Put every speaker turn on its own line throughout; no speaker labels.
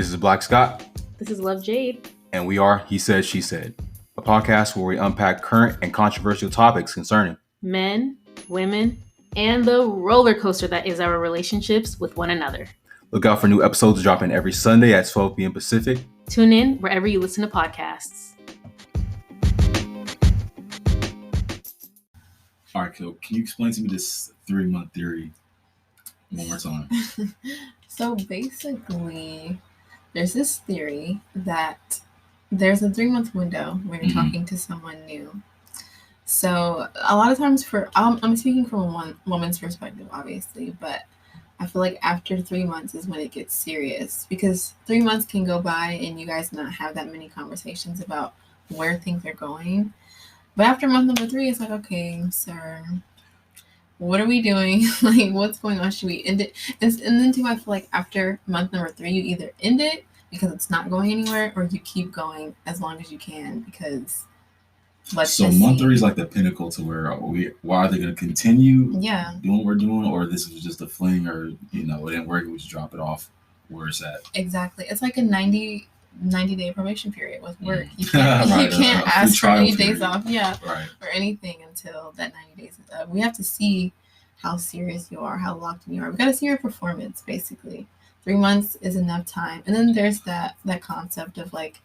This is Black Scott.
This is Love Jade.
And we are He Said, She Said, a podcast where we unpack current and controversial topics concerning
men, women, and the roller coaster that is our relationships with one another.
Look out for new episodes dropping every Sunday at 12 p.m. Pacific.
Tune in wherever you listen to podcasts.
All right, Kil, can you explain to me this 3-month theory one more time?
So basically, there's this theory that there's a 3-month window when you're talking to someone new. So a lot of times I'm speaking from one woman's perspective, obviously, but I feel like after 3 months is when it gets serious, because 3 months can go by and you guys not have that many conversations about where things are going. But after month number 3, it's like, okay, sir, what are we doing? Like, what's going on? Should we end it? And then too, I feel like after month number 3, you either end it because it's not going anywhere, or you keep going as long as you can because
month 3 is like the pinnacle to where why are they going to continue doing what we're doing, or this was just a fling, or it didn't work, we just drop it off where it's at.
Exactly. It's like a 90-day probation period with work. You can't, right, you can't ask for any days off or anything until that 90 days is up. We have to see how serious you are, how locked in you are. We got to see your performance, basically. 3 months is enough time. And then there's that concept of like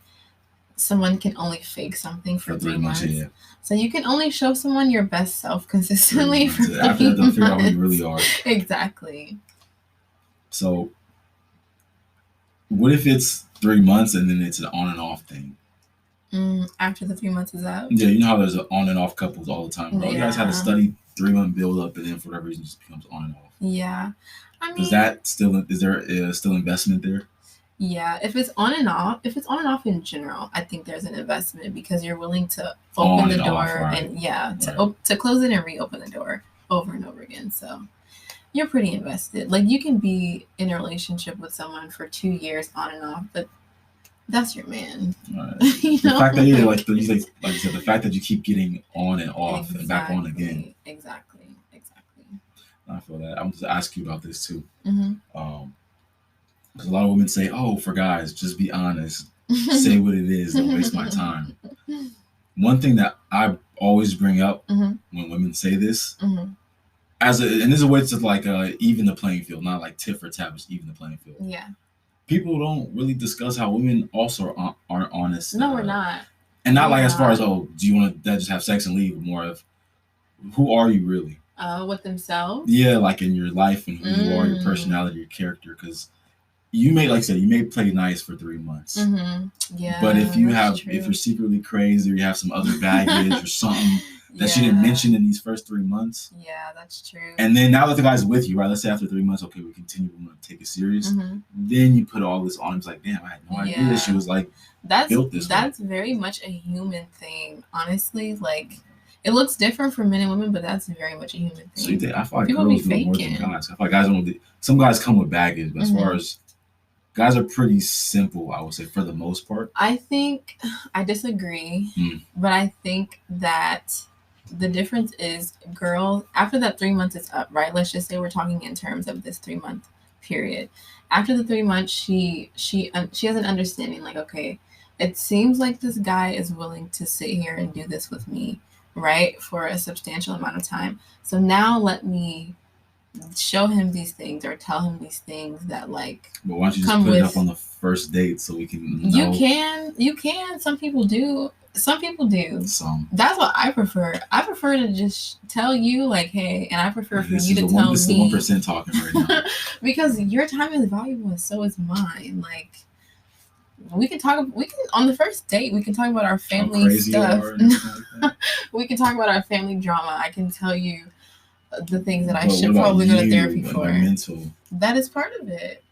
someone can only fake something for 3 months. Yeah. So you can only show someone your best self consistently for 3 months.
After that, they'll figure out who you really are.
Exactly.
So what if it's 3 months and then it's an on and off thing?
After the 3 months is up?
Yeah, you know how there's an on and off couples all the time. Bro. You guys had to study 3-month build up, and then for whatever reason it just becomes on and off.
Yeah. I mean,
is there still investment there?
Yeah, if it's on and off in general, I think there's an investment because you're willing to open the door to close it and reopen the door over and over again. So you're pretty invested. Like, you can be in a relationship with someone for 2 years on and off, but that's your man. Right.
The fact that like you said, the fact that you keep getting on and off and back on again.
Exactly.
I feel that. I'm just ask you about this too.
Mm-hmm.
Because a lot of women say, "Oh, for guys, just be honest, say what it is, don't waste my time." One thing that I always bring up when women say this, and there's a way to like even the playing field, not like tit for tat, just even the playing field.
Yeah.
People don't really discuss how women also aren't honest.
No, we're not.
And not like as far as, oh, do you want to just have sex and leave? More of, who are you really?
With themselves?
Yeah, like in your life and who you are, your personality, your character. Because you may, like I said, you may play nice for 3 months.
Yeah.
But if you're secretly crazy, or you have some other baggage or something that you didn't mention in these first 3 months.
Yeah, that's true.
And then now that the guy's with you, right? Let's say after 3 months, okay, we continue, we want to take it serious. Then you put all this on him. It's like, damn, I had no idea that she was like built this way.
That's very much a human thing, honestly. Like, it looks different for men and women, but that's very much a human thing.
So you think, I feel like people girls do it more than guys. I feel like guys don't. Some guys come with baggage, but as far as guys are pretty simple, I would say, for the most part.
I think I disagree, but I think that the difference is girls, after that 3 months is up, right? Let's just say we're talking in terms of this 3-month period. After the 3 months, she has an understanding, like, okay, it seems like this guy is willing to sit here and do this with me, right, for a substantial amount of time. So now let me show him these things or tell him these things that, like,
but why don't you just put it up on the first date so we can know?
You can. Some people do. That's what I prefer. I prefer to just tell you, like, hey, and I prefer for you to tell me.
This is 1% talking right now.
Because your time is valuable and so is mine. Like, we can on the first date, we can talk about our family stuff. We can talk about our family drama. I can tell you the things that I should probably go to therapy for.
Mental?
That is part of it.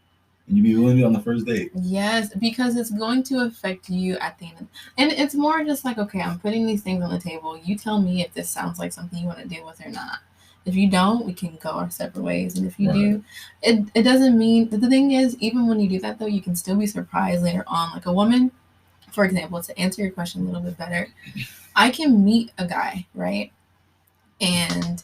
And you be willing to do on the first date?
Yes, because it's going to affect you at the end. And it's more just like, okay, I'm putting these things on the table. You tell me if this sounds like something you want to deal with or not. If you don't, we can go our separate ways. And if you do, it doesn't mean... The thing is, even when you do that, though, you can still be surprised later on. Like a woman, for example, to answer your question a little bit better, I can meet a guy, right? And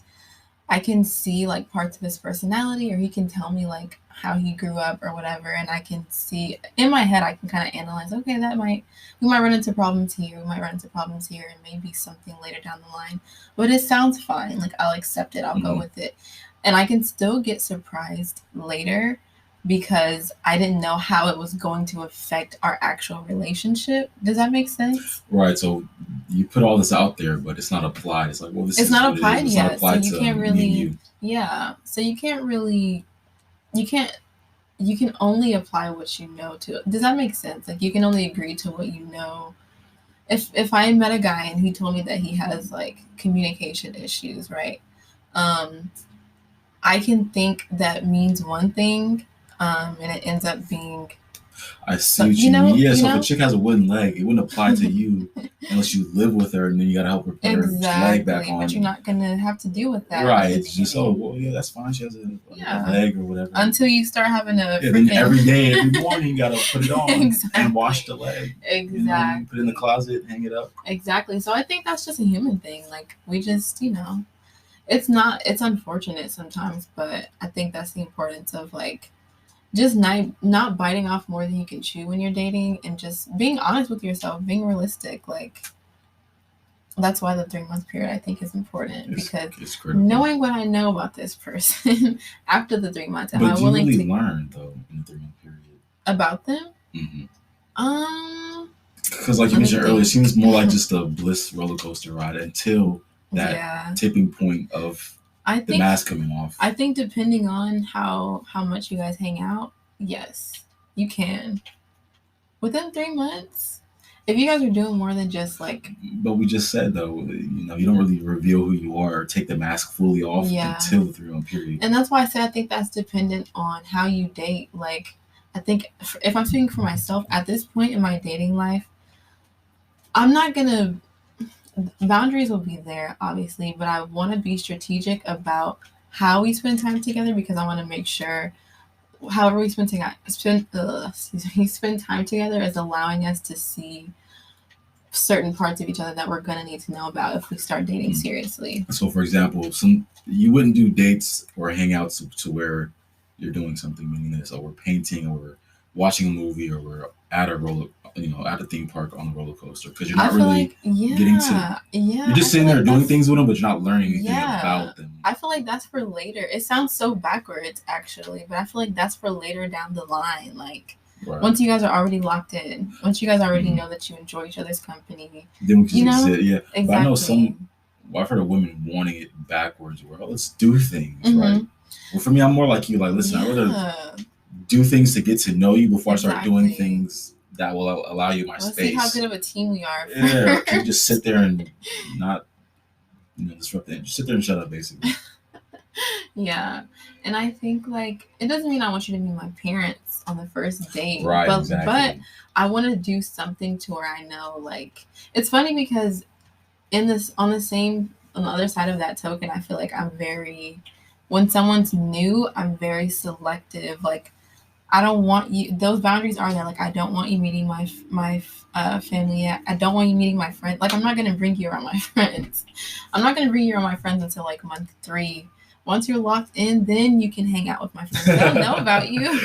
I can see like parts of his personality, or he can tell me like how he grew up or whatever, and I can see in my head, I can kind of analyze, okay, we might run into problems here, we might run into problems here, and maybe something later down the line, but it sounds fine, like I'll accept it, I'll go with it, and I can still get surprised later because I didn't know how it was going to affect our actual relationship. Does that make sense?
Right. So you put all this out there, but it's not applied. It's like, well,
it's not applied yet. It's not applied, so you can't really.
You.
Yeah. So you can't really. You can only apply what you know to it. Does that make sense? Like you can only agree to what you know. If I met a guy and he told me that he has like communication issues, right? I can think that means one thing. And it ends up being.
I see what you mean. Yeah, so if a chick has a wooden leg, it wouldn't apply to you unless you live with her and then you got to help her put her leg back on.
But you're not going to have to deal with that.
Right. It's just, well, yeah, that's fine. She has a leg or whatever.
Until you start having
then every day, every morning, you got to put it on and wash the leg.
Exactly.
Put it in the closet, hang it up.
Exactly. So I think that's just a human thing. Like, we just, it's unfortunate sometimes, but I think that's the importance of, like, just not biting off more than you can chew when you're dating, and just being honest with yourself, being realistic. Like, that's why the 3-month period I think is important, because
it's critical.
Knowing what I know about this person after the 3 months,
am I willing to learn though in the 3-month period
about them?
Because like you mentioned earlier, it seems more like just a bliss roller coaster ride until that tipping point of the mask coming off.
I think depending on how much you guys hang out, yes, you can. Within 3 months, if you guys are doing more than just like...
But we just said, though, you don't really reveal who you are or take the mask fully off until the 3-month period.
And that's why I said I think that's dependent on how you date. Like, I think if I'm speaking for myself, at this point in my dating life, I'm not going to... Boundaries will be there, obviously, but I want to be strategic about how we spend time together, because I want to make sure however we spend time together is allowing us to see certain parts of each other that we're going to need to know about if we start dating seriously.
So, for example, you wouldn't do dates or hangouts to where you're doing something meaningless, or we're painting, or we're watching a movie, or we're at a theme park on a roller coaster, because you're not really getting to. You're just sitting there doing things with them, but you're not learning anything about them.
I feel like that's for later. It sounds so backwards, actually, but I feel like that's for later down the line. Like, once you guys are already locked in, once you guys already know that you enjoy each other's company,
then we can sit.
Exactly.
But I know I've heard of women wanting it backwards, where let's do things, right? Well, for me, I'm more like you. Like, listen, I'd rather do things to get to know you before I start doing things that will allow you my space.
See how good of a team we are.
Yeah, you just sit there and not disrupt it. Just sit there and shut up, basically.
Yeah, and I think, like, it doesn't mean I want you to meet my parents on the first date,
right?
But I want to do something to where I know, like, it's funny because on the other side of that token, I feel like when someone's new, I'm very selective. Like, I don't want you, those boundaries are there. Like, I don't want you meeting my family yet. I don't want you meeting my friends. Like, I'm not going to bring you around my friends. I'm not going to bring you around my friends until like month 3. Once you're locked in, then you can hang out with my friends. I don't know about you.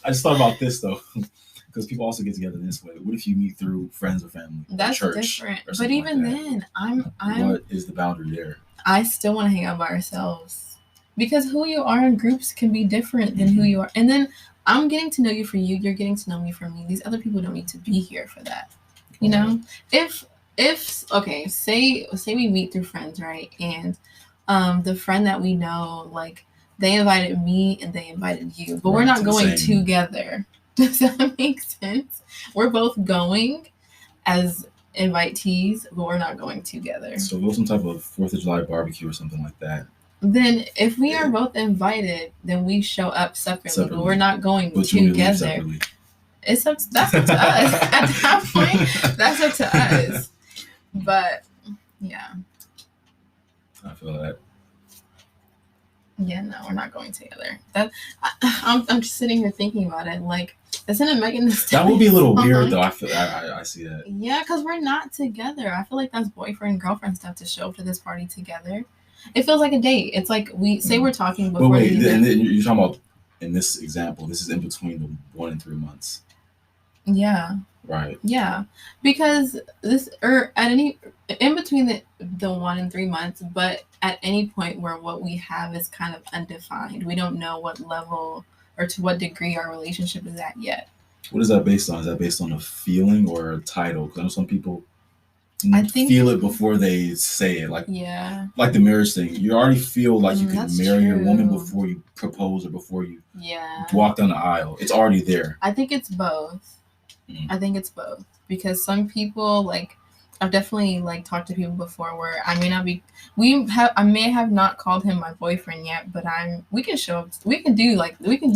I just thought about this though, because people also get together this way. What if you meet through friends or family?
That's
or church
different.
Or
but even then,
what is the boundary there?
I still want to hang out by ourselves. Because who you are in groups can be different than who you are. And then I'm getting to know you for you. You're getting to know me for me. These other people don't need to be here for that. You know? Okay, say we meet through friends, right? And the friend that we know, like, they invited me and they invited you. But we're not going together. Does that make sense? We're both going as invitees, but we're not going together.
So go some type of 4th of July barbecue or something like that.
Then if we are both invited, then we show up separately. But we're not going together. That's up to us. At that point, that's up to us. But yeah.
I feel that.
Yeah, no, we're not going together. I'm just sitting here thinking about it. Like, isn't it making this?
That would be a little weird, though. I feel I see that.
Yeah, because we're not together. I feel like that's boyfriend girlfriend stuff to show up to this party together. It feels like a date. It's like we say we're talking before.
But wait, and then you're talking about in this example. This is in between the 1 and 3 months.
Yeah.
Right.
Yeah, because this or at any in between the 1 and 3 months, but at any point where what we have is kind of undefined, we don't know what level or to what degree our relationship is at yet.
What is that based on? Is that based on a feeling or a title? Because I know some people
I think
feel it before they say it, like the marriage thing. You already feel like you can marry your woman before you propose or before you walk down the aisle. It's already there.
I think it's both. I think it's both, because some people, like, I've definitely like talked to people before where I may not be, I may have not called him my boyfriend yet, but we can do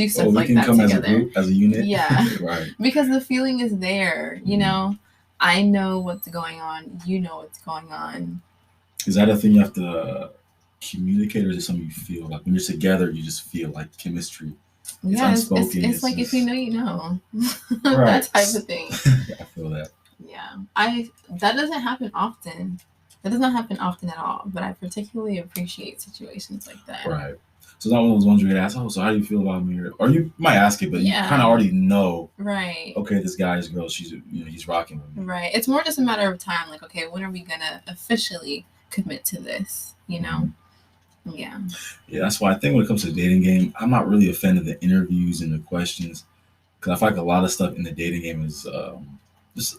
stuff like that
come
together
as a group, as a unit.
Yeah.
Right.
Because the feeling is there, you know. I know what's going on, you know what's going on.
Is that a thing you have to communicate, or is it something you feel like when you're together you just feel like chemistry?
It's like if you know, you know.
Right.
That type of thing.
I feel that.
Yeah. That doesn't happen often. That does not happen often at all, but I particularly appreciate situations like that.
Right. So it's not one of those ones where you ask, so how do you feel about me? Or you might ask it, but you kind of already know. Right. Okay, this guy, this girl, he's rocking with me.
Right. It's more just a matter of time. Like, okay, when are we gonna officially commit to this? You know. Mm-hmm. Yeah. Yeah,
that's why I think when it comes to the dating game, I'm not really a fan of the interviews and the questions, because I feel like a lot of stuff in the dating game is just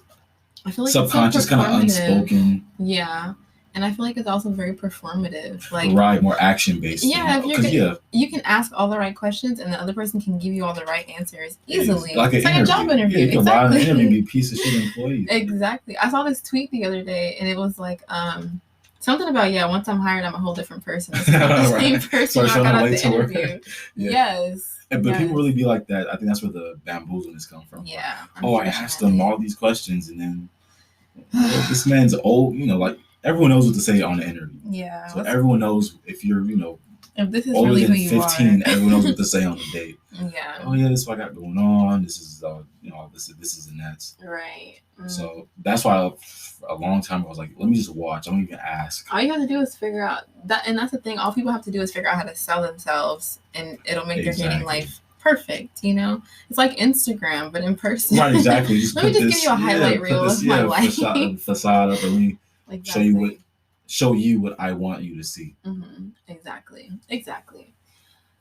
I feel like
subconscious, kind of unspoken.
Yeah, and I feel like it's also very performative. Like
more action based.
Yeah, you can ask all the right questions, and the other person can give you all the right answers easily.
It's like a job interview. Yeah, you can lie on an interview and be a piece of shit employee.
Exactly. I saw this tweet the other day, and it was like something about, once I'm hired, I'm a whole different person. It's not the same person I got out the interview. Yes.
But people really be like that. I think that's where the bamboozleness comes from.
Yeah.
I asked them all these questions, and then this man's old. Like everyone knows what to say on the interview. Yeah. So everyone knows if you're,
if this is
older
really
than
who you
15,
are.
Everyone knows what to say on the date.
Yeah.
Oh yeah, this is what I got going on. This is this is and that's.
Right.
So that's why a long time I was like, let me just watch. I don't even ask.
All you have to do is figure out that, and that's the thing. All people have to do is figure out how to sell themselves, and it'll make their dating life perfect. It's like Instagram, but in person.
Right, exactly.
Let me just give you a highlight reel of my life.
Facade up, and we show you what I want you to see.
Mm-hmm. Exactly.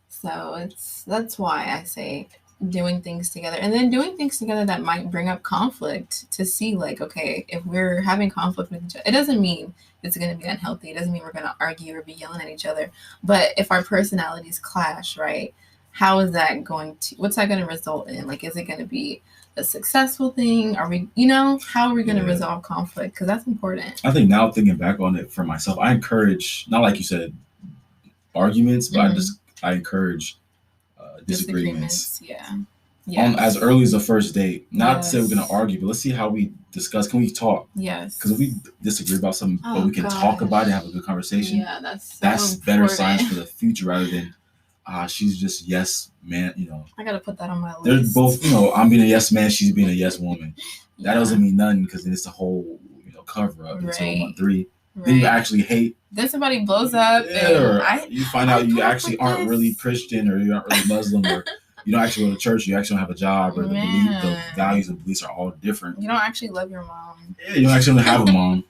So that's why I say doing things together, and then doing things together that might bring up conflict, to see like, okay, if we're having conflict with each other, it doesn't mean it's going to be unhealthy. It doesn't mean we're going to argue or be yelling at each other. But if our personalities clash, right, what's that going to result in? Like, is it going to be a successful thing? Are we, how are we going to resolve conflict? Because that's important.
I think now, thinking back on it for myself, I encourage, not like you said, arguments, but I encourage disagreements.
Yeah.
As early as the first date. Not to say we're going to argue, but let's see how we discuss. Can we talk?
Yes.
Because if we disagree about something, but we can talk about it, have a good conversation.
Yeah, that's
better signs for the future, rather than she's just yes man.
I gotta put that on my list.
They're both. I'm being a yes man. She's being a yes woman. That doesn't mean nothing, because then it's a whole cover up until month 3. Right. Then you actually hate.
Then somebody blows up.
And you find out you actually aren't really Christian, or you're not really Muslim, or you don't actually go to church. You actually don't have a job, or the values and beliefs are all different.
You don't actually love your mom.
Yeah, you don't actually have a mom.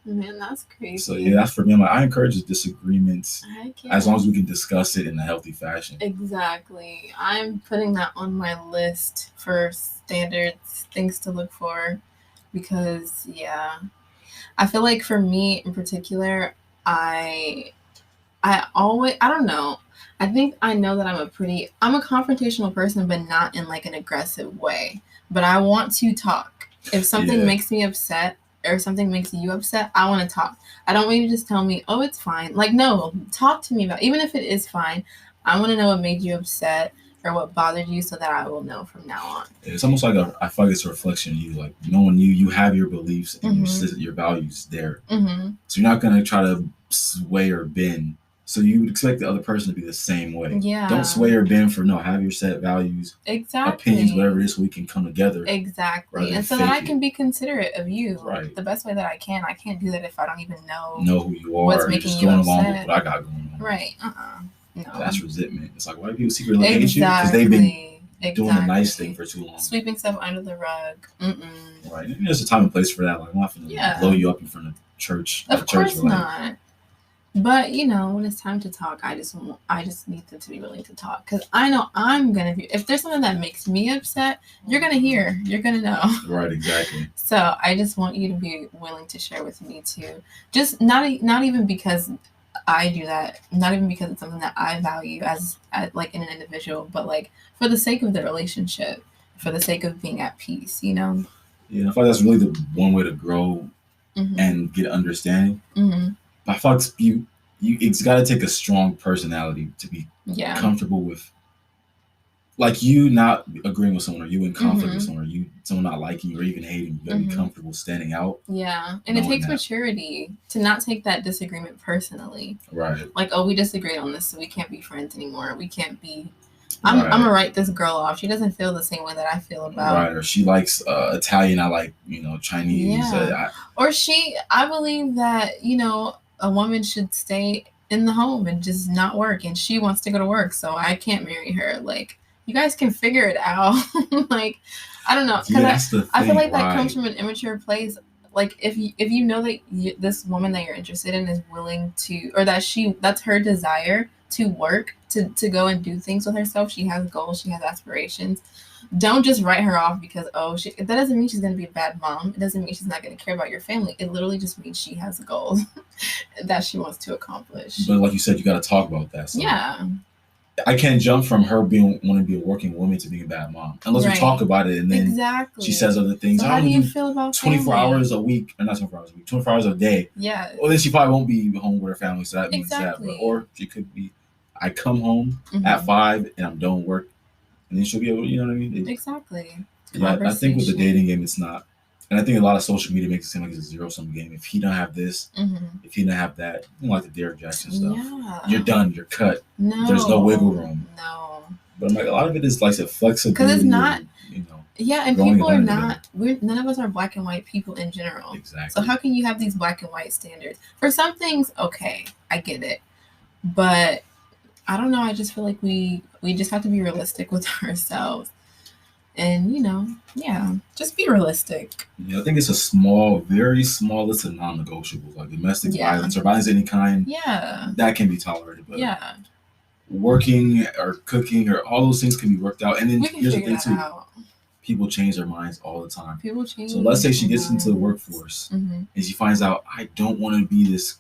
Man, that's crazy.
So that's for me. I encourage disagreements as long as we can discuss it in a healthy fashion.
Exactly. I'm putting that on my list for standards, things to look for, because I feel like for me in particular, I don't know. I think I know that I'm a confrontational person, but not in like an aggressive way. But I want to talk. If something makes me upset, or something makes you upset, I want to talk. I don't want you to just tell me, oh, it's fine. Like, no, talk to me about it. Even if it is fine, I want to know what made you upset or what bothered you, so that I will know from now on.
It's almost like I feel like it's a reflection of you. Like, knowing you have your beliefs and your values there. Mm-hmm. So you're not going to try to sway or bend So you would expect the other person to be the same way.
Yeah.
Don't sway or bend for no. Have your set values,
Exactly.
opinions, whatever it is, so we can come together.
Exactly. And so that I can be considerate of you.
Right.
The best way that I can. I can't do that if I don't even know
who you are.
What's making
just
you
going
upset.
along with what I got going on.
Right. No.
That's resentment. It's like, why do people secretly hate you? Because they've been doing a nice thing for too long.
Sweeping stuff under the rug.
Right. And there's a time and place for that. Like, I'm not going to blow you up in front of church.
Of course not. But when it's time to talk, I just need them to be willing to talk, because I know I'm gonna be. If there's something that makes me upset, you're gonna hear, you're gonna know.
Right, exactly.
So I just want you to be willing to share with me too. Just not even because I do that, not even because it's something that I value as like in an individual, but like for the sake of the relationship, for the sake of being at peace.
Yeah, I feel like that's really the one way to grow and get understanding. But I feel like it's got to take a strong personality to be comfortable with, like, you not agreeing with someone, or you in conflict with someone, or someone not liking you or even hating you. You got to be comfortable standing out. Yeah,
and it takes maturity to not take that disagreement personally.
Right.
Like, oh, we disagreed on this, so we can't be friends anymore. We can't be. I'm gonna write this girl off. She doesn't feel the same way that I feel about.
Right, or she likes Italian. I like Chinese.
Yeah. I believe that a woman should stay in the home and just not work, and she wants to go to work, so I can't marry her. Like, you guys can figure it out. Like, I don't know, because I feel like that comes from an immature place. Like, if you know that this woman that you're interested in is willing to, or that's her desire to work, to go and do things with herself, she has goals, she has aspirations, don't just write her off because that doesn't mean she's going to be a bad mom. It doesn't mean she's not going to care about your family. It literally just means she has goals that she wants to accomplish.
But like you said, you got to talk about that. So
yeah.
I can't jump from her wanting to be a working woman to being a bad mom unless we talk about it, and then she says other things.
So how do you feel about
24 hours a week, or not 24 hours a week, 24 hours a day?
Yeah.
Well, then she probably won't be home with her family, so that means that. Or she could be, I come home at 5 and I'm done work, and then she'll be able to, you know what I mean?
Exactly.
Yeah, I think with the dating game, it's not. And I think a lot of social media makes it seem like it's a zero-sum game. If he don't have this, if he don't have that, like the Derek Jackson stuff, you're done, you're cut.
No.
There's no wiggle room.
No.
But I'm like, a lot of it is like flexibility.
Because it's not, yeah, and people are not, none of us are black and white people in general.
Exactly.
So how can you have these black and white standards? For some things, okay, I get it. But I don't know, I just feel like we just have to be realistic with ourselves. And, just be realistic.
Yeah, I think it's a very small list of non-negotiables, like domestic violence or violence of any kind.
Yeah.
That can be tolerated. But working or cooking or all those things can be worked out. And then here's the thing, too. People change their minds all the time.
People change.
So let's say she gets into the workforce and she finds out, I don't want to be this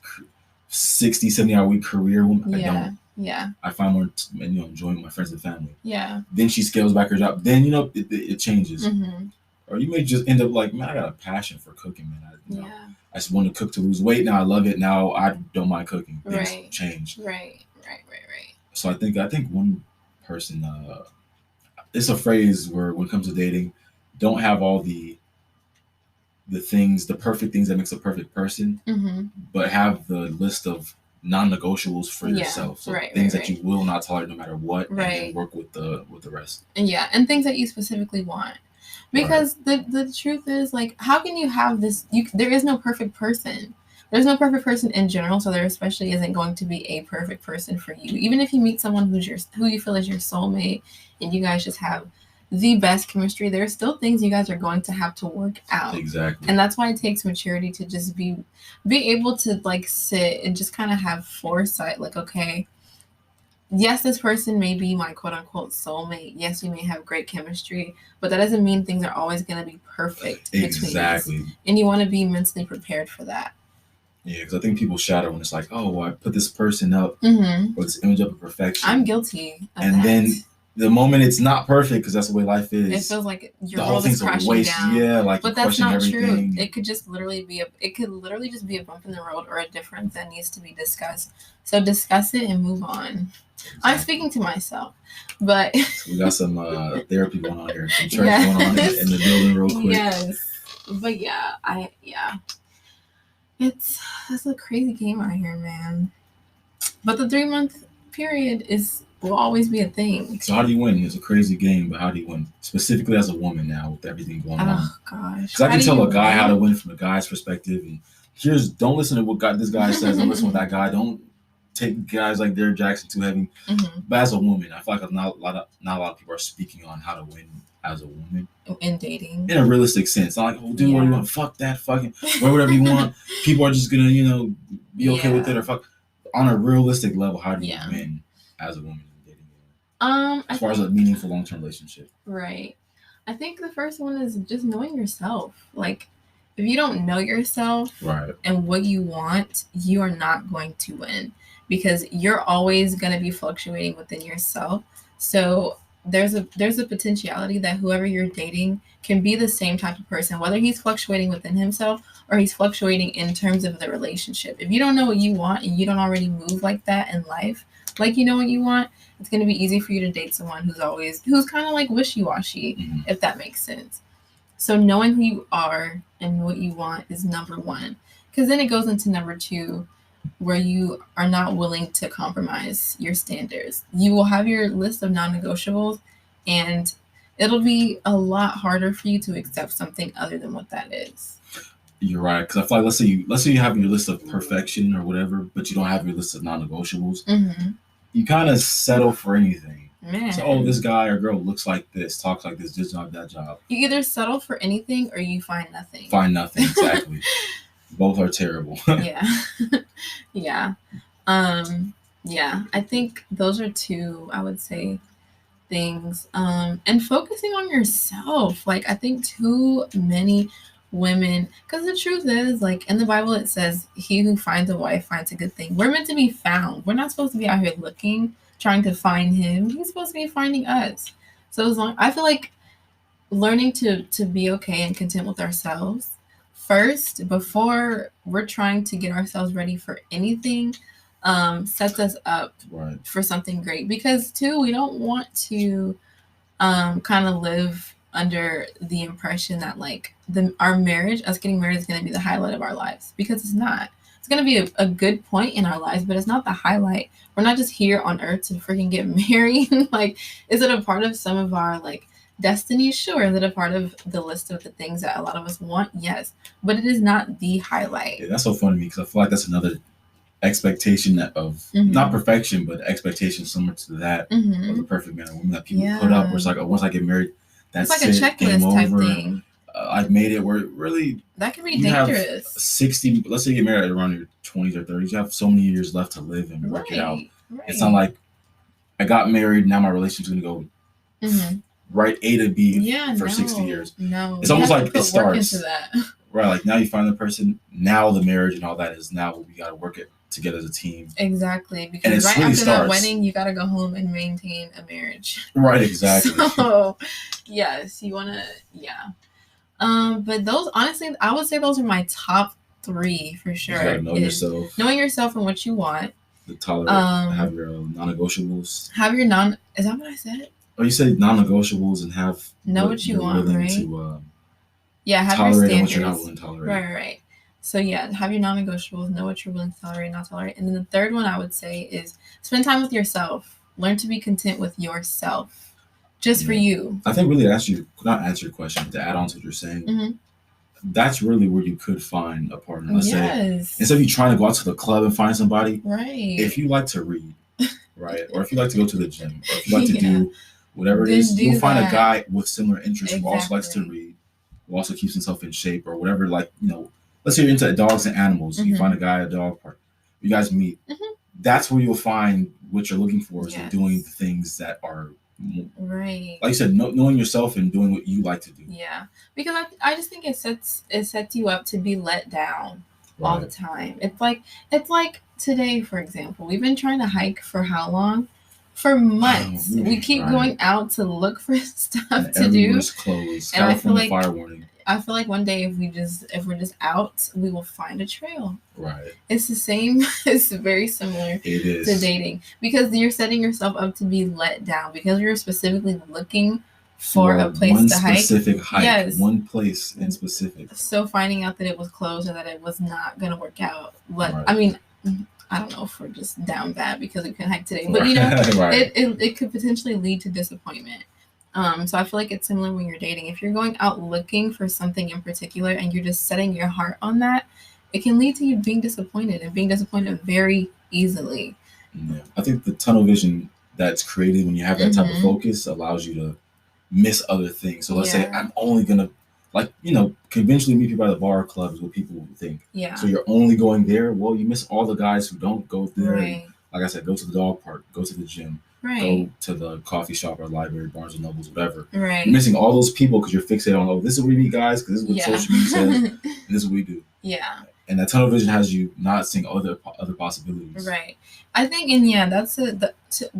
60, 70-hour week career woman. I don't.
Yeah.
I find more enjoying my friends and family.
Yeah.
Then she scales back her job. Then it changes. Or you may just end up like, man, I got a passion for cooking, man. I just want to cook to lose weight. Now I love it. Now I don't mind cooking. Things change.
Right.
So I think one person, it's a phrase where when it comes to dating, don't have all the things, the perfect things that makes a perfect person, but have the list of non-negotiables for yourself. So things that you will not tolerate no matter what, and then work with the rest.
And things that you specifically want. Because the truth is, like, how can you have this? There is no perfect person. There's no perfect person in general, so there especially isn't going to be a perfect person for you. Even if you meet someone who you feel is your soulmate, and you guys just have the best chemistry, there are still things you guys are going to have to work out.
Exactly.
And that's why it takes maturity to just be able to, like, sit and just kind of have foresight. Like, okay, yes, this person may be my quote unquote soulmate. Yes, we may have great chemistry, but that doesn't mean things are always going to be perfect between us. And you want to be mentally prepared for that.
Yeah, because I think people shatter when it's like, oh, well, I put this person up or this image up of perfection.
I'm guilty of
and
that.
Then the moment it's not perfect, because that's the way life is.
It feels like your world is crashing down.
Yeah, like,
but that's not true. It could just literally be a bump in the road or a difference that needs to be discussed. So discuss it and move on. Exactly. I'm speaking to myself, but
so we got some therapy going on here, some church going on in the building real quick.
Yes, but it's a crazy game out here, man. But the 3-month period will always be a thing.
So how do you win? It's a crazy game, but how do you win? Specifically as a woman now with everything going on.
Oh gosh.
Because I can tell a guy how to win from a guy's perspective. And don't listen to what this guy says. Don't listen to that guy. Don't take guys like Derrick Jackson too heavy.
Mm-hmm.
But as a woman, I feel like not a lot of people are speaking on how to win as a woman
in dating
in a realistic sense. Not like, oh, dude, what do you want? Fuck that, fucking wear whatever you want. People are just gonna, be okay with it or fuck. On a realistic level, how do you win as a woman in dating? As far as a meaningful long-term relationship,
right? I think the first one is just knowing yourself. Like, if you don't know yourself and what you want, you are not going to win because you're always going to be fluctuating within yourself. So there's a potentiality that whoever you're dating can be the same type of person, whether he's fluctuating within himself or he's fluctuating in terms of the relationship. If you don't know what you want and you don't already move like that in life, like you know what you want, it's going to be easy for you to date someone who's kind of like wishy-washy, if that makes sense. So knowing who you are and what you want is number one, because then it goes into number two, where you are not willing to compromise your standards. You will have your list of non-negotiables, and it'll be a lot harder for you to accept something other than what that is.
You're right, because I feel like let's say you have your list of perfection or whatever, but you don't have your list of non-negotiables. Mm-hmm. You kind of settle for anything.
Man.
So, this guy or girl looks like this, talks like this job, that job.
You either settle for anything or you find nothing.
Find nothing, exactly. Both are terrible.
Yeah. Yeah. Yeah. I think those are two, I would say, things. And focusing on yourself. Like, I think too many women, because the truth is, like, in the Bible it says, he who finds a wife finds a good thing. We're meant to be found. We're not supposed to be out here looking, trying to find him. He's supposed to be finding us. So I feel like learning to be okay and content with ourselves first before we're trying to get ourselves ready for anything sets us up for something great. Because too, we don't want to kind of live under the impression that like our marriage, us getting married, is going to be the highlight of our lives, because it's not. It's going to be a good point in our lives, but it's not the highlight. We're not just here on earth to freaking get married. Like, is it a part of some of our like destiny? Sure. Is it a part of the list of the things that a lot of us want? Yes, but it is not the highlight.
Yeah, that's so funny to me, because I feel like that's another expectation of not perfection, but expectation similar to that of the perfect man or woman that people put up. Where it's like, oh, once I get married, that's
it's like a checklist type thing.
I've made it. Where really
that can be dangerous.
Have 60. Let's say you get married around your 20s or 30s. You have so many years left to live and work it out. Right. It's not like I got married, now my relationship's gonna go right A to B for 60 years.
No,
it's almost like it starts. Right, like now you find the person. Now the marriage and all that is now we got to work it together as a team.
Exactly, because right after that wedding, you got to go home and maintain a marriage.
Right, exactly.
So, yes, you want to, but those, honestly, I would say those are my top 3 for sure. You gotta know yourself. Knowing yourself and what you want.
The tolerate, have your non-negotiables.
Is that what I said?
Oh, you said non-negotiables and have
know what you want, right?
To,
have
tolerate
your standards.
And what you're not willing to tolerate.
Right. So have your non-negotiables, know what you're willing to tolerate, not tolerate. And then the third one I would say is spend time with yourself. Learn to be content with yourself, just for you.
I think really not answer your question, but to add on to what you're saying, that's really where you could find a partner. Let's say instead of you trying to go out to the club and find somebody, if you like to read, right, or if you like to go to the gym, or if you like to do whatever it is, you'll find a guy with similar interests who also likes to read, who also keeps himself in shape or whatever. Like, let's say you're into dogs and animals. You find a guy at a dog park. You guys meet. That's where you'll find what you're looking for is doing the things that are like you said, knowing yourself and doing what you like to do.
Yeah, because I just think it sets you up to be let down all the time. It's like today, for example, we've been trying to hike for how long? For months. We keep going out to look for stuff to do.
Closed.
And
California fire warning.
I feel like one day if we're just out, we will find a trail.
Right.
It's the same. It's very similar to dating, because you're setting yourself up to be let down because you're specifically looking for a place to hike. One
specific hike. Yes. One place in specific.
So finding out that it was closed or that it was not going to work out. I mean, I don't know if we're just down bad because we couldn't hike today, but you know, right. it could potentially lead to disappointment. So I feel like it's similar when you're dating. If you're going out looking for something in particular and you're just setting your heart on that, it can lead to you being disappointed and being disappointed very easily.
Yeah. I think the tunnel vision that's created when you have that type of focus allows you to miss other things. So let's say I'm only going to, like, you know, conventionally meet people at the bar or club is what people would think.
Yeah.
So you're only going there. Well, you miss all the guys who don't go there.
Right.
Like I said, go to the dog park, go to the gym, go to the coffee shop or library, Barnes and Nobles, whatever.
Right.
You're missing all those people because you're fixated on, oh, this is where we meet guys, because this is what social media says, and this is what we do.
Yeah.
And that tunnel vision has you not seeing other possibilities.
Right. I think, and that's the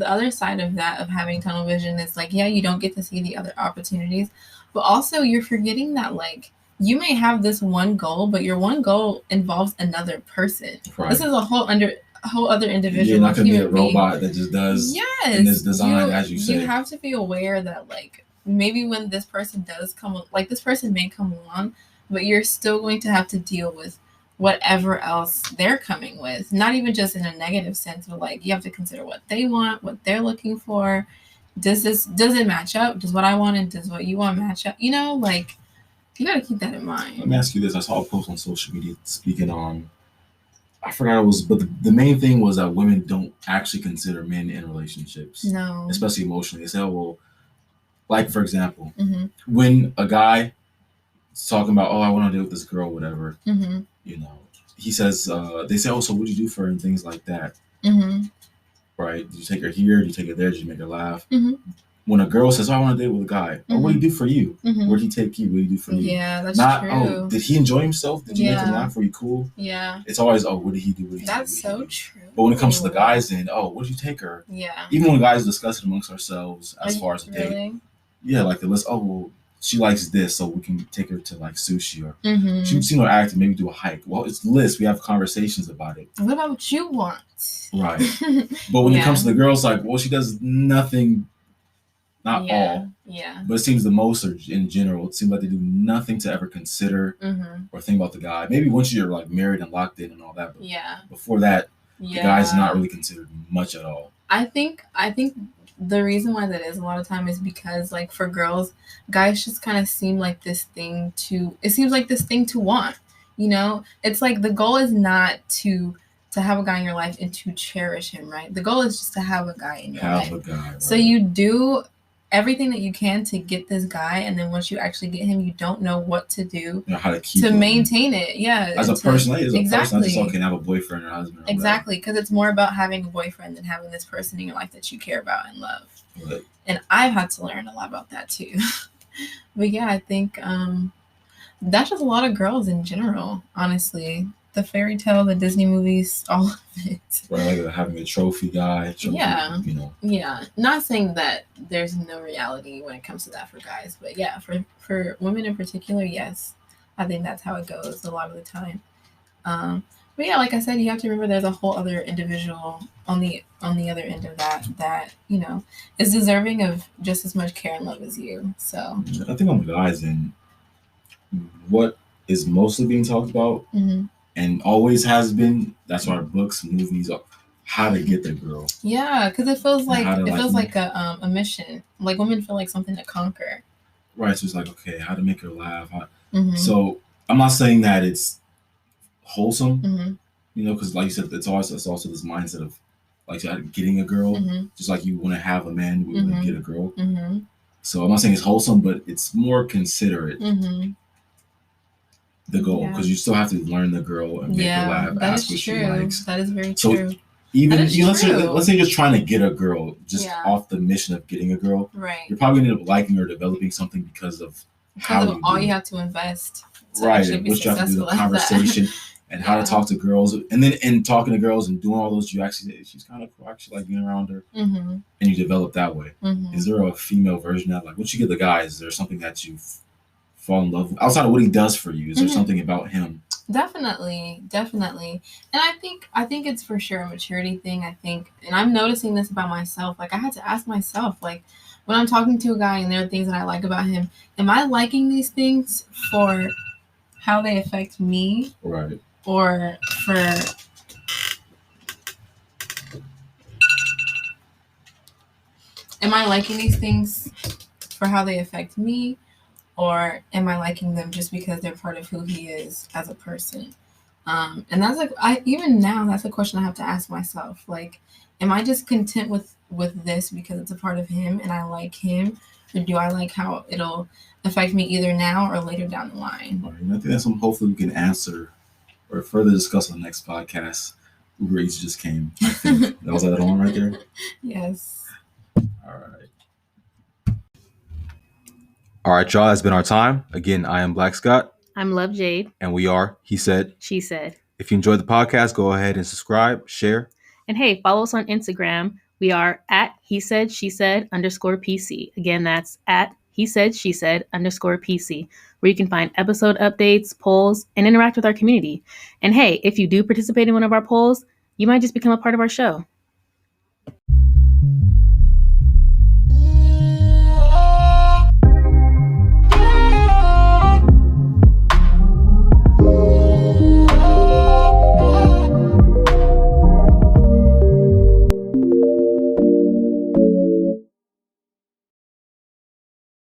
other side of that, of having tunnel vision, is like, you don't get to see the other opportunities, but also you're forgetting that, like, you may have this one goal, but your one goal involves another person. Right. This is a whole other individual.
You're not going to be a robot that just does and is designed as you say.
You have to be aware that, like, maybe when this person does come, like, this person may come along, but you're still going to have to deal with whatever else they're coming with. Not even just in a negative sense, but, like, you have to consider what they want, what they're looking for. Does it match up? Does what I want and does what you want match up? You know, like, you got to keep that in mind.
Let me ask you this. I saw a post on social media speaking on, I forgot it was, but the main thing was that women don't actually consider men in relationships. No. Especially emotionally. They say, oh, well, like, for example, when a guy is talking about, oh, I want to date with this girl, whatever, you know, he says, they say, oh, so what do you do for her and things like that? Right? Did you take her here? Did you take her there? Did you make her laugh? When a girl says, oh, I want to date with a guy, oh, what did he do for you? Where did he take you? What did he do for you?
Yeah, that's
not,
true.
Oh, did he enjoy himself? Did you make him laugh? Were you cool?
Yeah.
It's always, oh, what did he do? What did he
that's
do?
So true.
But when it comes to the guys, then, oh, what did you take her?
Yeah.
Even when guys discuss it amongst ourselves as far as a date. Yeah, like the list, oh, well, she likes this, so we can take her to, like, sushi, or she's seen her acting, maybe do a hike. Well, it's list. We have conversations about it.
What about what you want?
Right. But when it comes to the girls, like, well, she does nothing, not all. Yeah. But it seems the most, or in general, it seems like they do nothing to ever consider or think about the guy. Maybe once you're, like, married and locked in and all that, but before that, the guy's not really considered much at all.
I think the reason why that is a lot of time is because, like, for girls, guys just kind of seem like this thing to want, you know? It's like the goal is not to have a guy in your life and to cherish him, right? The goal is just to have a guy in your life. Have a guy, right. So you do everything that you can to get this guy, and then once you actually get him, you don't know what to do,
you know, how to keep
to
him.
Maintain it. Yeah.
As a person, exactly. I just can have a boyfriend or husband. Or
exactly, because it's more about having a boyfriend than having this person in your life that you care about and love. Right. And I've had to learn a lot about that too. But yeah, I think that's just a lot of girls in general, honestly. The fairy tale, the Disney movies, all of it.
Right, like having a trophy guy. You know.
Yeah. Not saying that there's no reality when it comes to that for guys, but yeah, for women in particular, yes. I think that's how it goes a lot of the time. But yeah, like I said, you have to remember there's a whole other individual on the other end of that, you know, is deserving of just as much care and love as you. So
I think on the guys, and what is mostly being talked about and always has been, that's why books, movies, how to get the girl.
Yeah, because it feels like a mission. Like, women feel like something to conquer.
Right, so it's like, okay, how to make her laugh. So I'm not saying that it's wholesome, you know, because like you said, it's also this mindset of, like, getting a girl, just like you want to have a man, we want to get a girl. So I'm not saying it's wholesome, but it's more considerate. The goal, because you still have to learn the girl and make her laugh, ask what she likes.
That is very true.
So even let's say you're trying to get a girl just off the mission of getting a girl,
right?
You're probably gonna end up liking or developing something because of
all you have to invest,
right? And what you have to do, the conversation and how to talk to girls, and then in talking to girls and doing all those, you actually she's kind of cool. I actually like being around her, and you develop that way. Is there a female version of that? Like, once you get the guy, is there something that you fall in love with outside of what he does for you? Is there something about him?
Definitely. And I think it's for sure a maturity thing. I think, and I'm noticing this about myself. Like, I had to ask myself, like, when I'm talking to a guy and there are things that I like about him, am I liking these things for how they affect me?
Right.
Or for am I liking these things for how they affect me, or am I liking them just because they're part of who he is as a person? And that's like, even now, that's a question I have to ask myself. Like, am I just content with this because it's a part of him and I like him, or do I like how it'll affect me either now or later down the line?
Right. I think that's something hopefully we can answer or further discuss on the next podcast. Uber Eats just came. I think that was that one right there.
Yes.
All right.
All right, y'all. That's been our time. Again, I am Black Scott.
I'm Love Jade.
And we are He Said.
She Said.
If you enjoyed the podcast, go ahead and subscribe, share.
And hey, follow us on Instagram. We are at He Said, She Said _PC. Again, that's at He Said, She Said _PC, where you can find episode updates, polls, and interact with our community. And hey, if you do participate in one of our polls, you might just become a part of our show.